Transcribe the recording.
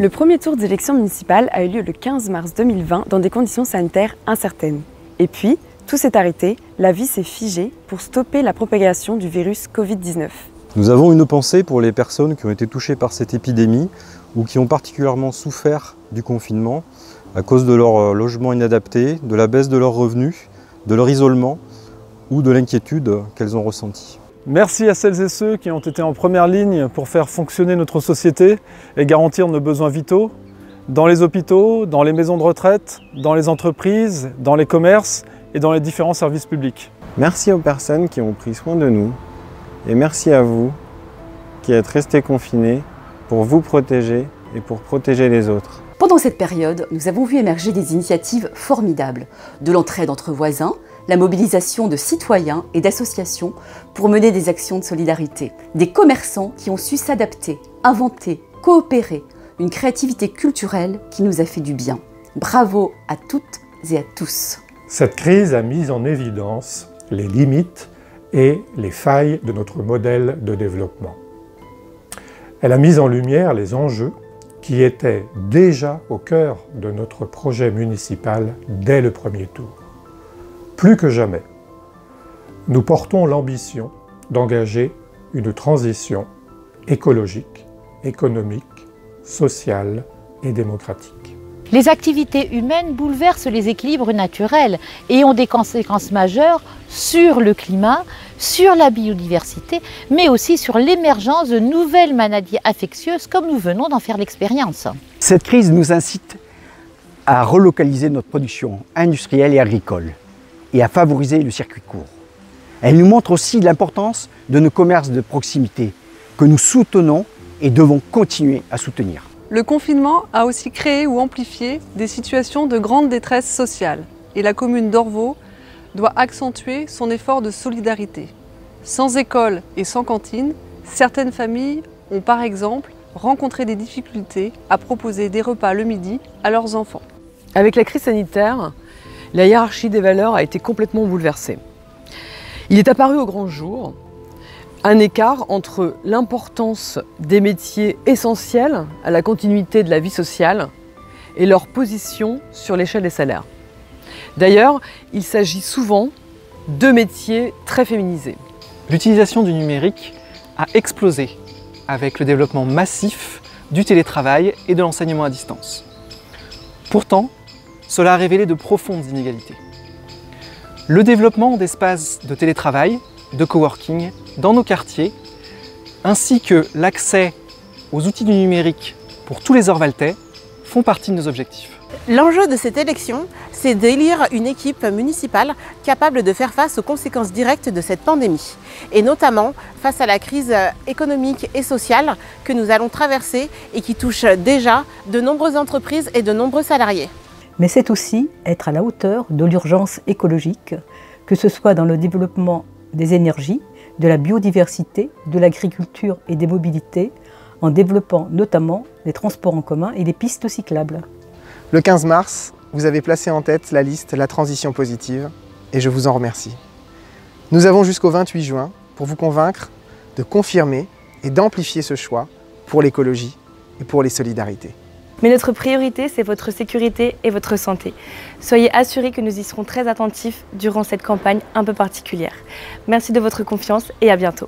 Le premier tour d'élection municipale a eu lieu le 15 mars 2020 dans des conditions sanitaires incertaines. Et puis, tout s'est arrêté, la vie s'est figée pour stopper la propagation du virus Covid-19. Nous avons une pensée pour les personnes qui ont été touchées par cette épidémie ou qui ont particulièrement souffert du confinement à cause de leur logement inadapté, de la baisse de leurs revenus, de leur isolement ou de l'inquiétude qu'elles ont ressentie. Merci à celles et ceux qui ont été en première ligne pour faire fonctionner notre société et garantir nos besoins vitaux, dans les hôpitaux, dans les maisons de retraite, dans les entreprises, dans les commerces et dans les différents services publics. Merci aux personnes qui ont pris soin de nous et merci à vous qui êtes restés confinés pour vous protéger et pour protéger les autres. Pendant cette période, nous avons vu émerger des initiatives formidables, de l'entraide entre voisins, la mobilisation de citoyens et d'associations pour mener des actions de solidarité, des commerçants qui ont su s'adapter, inventer, coopérer, une créativité culturelle qui nous a fait du bien. Bravo à toutes et à tous. Cette crise a mis en évidence les limites et les failles de notre modèle de développement. Elle a mis en lumière les enjeux qui étaient déjà au cœur de notre projet municipal dès le premier tour. Plus que jamais, nous portons l'ambition d'engager une transition écologique, économique, sociale et démocratique. Les activités humaines bouleversent les équilibres naturels et ont des conséquences majeures sur le climat, sur la biodiversité, mais aussi sur l'émergence de nouvelles maladies infectieuses comme nous venons d'en faire l'expérience. Cette crise nous incite à relocaliser notre production industrielle et agricole et à favoriser le circuit court. Elle nous montre aussi l'importance de nos commerces de proximité que nous soutenons et devons continuer à soutenir. Le confinement a aussi créé ou amplifié des situations de grande détresse sociale et la commune d'Orvault doit accentuer son effort de solidarité. Sans école et sans cantine, certaines familles ont par exemple rencontré des difficultés à proposer des repas le midi à leurs enfants. Avec la crise sanitaire, la hiérarchie des valeurs a été complètement bouleversée. Il est apparu au grand jour un écart entre l'importance des métiers essentiels à la continuité de la vie sociale et leur position sur l'échelle des salaires. D'ailleurs, il s'agit souvent de métiers très féminisés. L'utilisation du numérique a explosé avec le développement massif du télétravail et de l'enseignement à distance. Pourtant, cela a révélé de profondes inégalités. Le développement d'espaces de télétravail, de coworking dans nos quartiers, ainsi que l'accès aux outils du numérique pour tous les Orvaltais font partie de nos objectifs. L'enjeu de cette élection, c'est d'élire une équipe municipale capable de faire face aux conséquences directes de cette pandémie, et notamment face à la crise économique et sociale que nous allons traverser et qui touche déjà de nombreuses entreprises et de nombreux salariés. Mais c'est aussi être à la hauteur de l'urgence écologique, que ce soit dans le développement des énergies, de la biodiversité, de l'agriculture et des mobilités, en développant notamment les transports en commun et les pistes cyclables. Le 15 mars, vous avez placé en tête la liste La Transition Positive et je vous en remercie. Nous avons jusqu'au 28 juin pour vous convaincre de confirmer et d'amplifier ce choix pour l'écologie et pour les solidarités. Mais notre priorité, c'est votre sécurité et votre santé. Soyez assurés que nous y serons très attentifs durant cette campagne un peu particulière. Merci de votre confiance et à bientôt.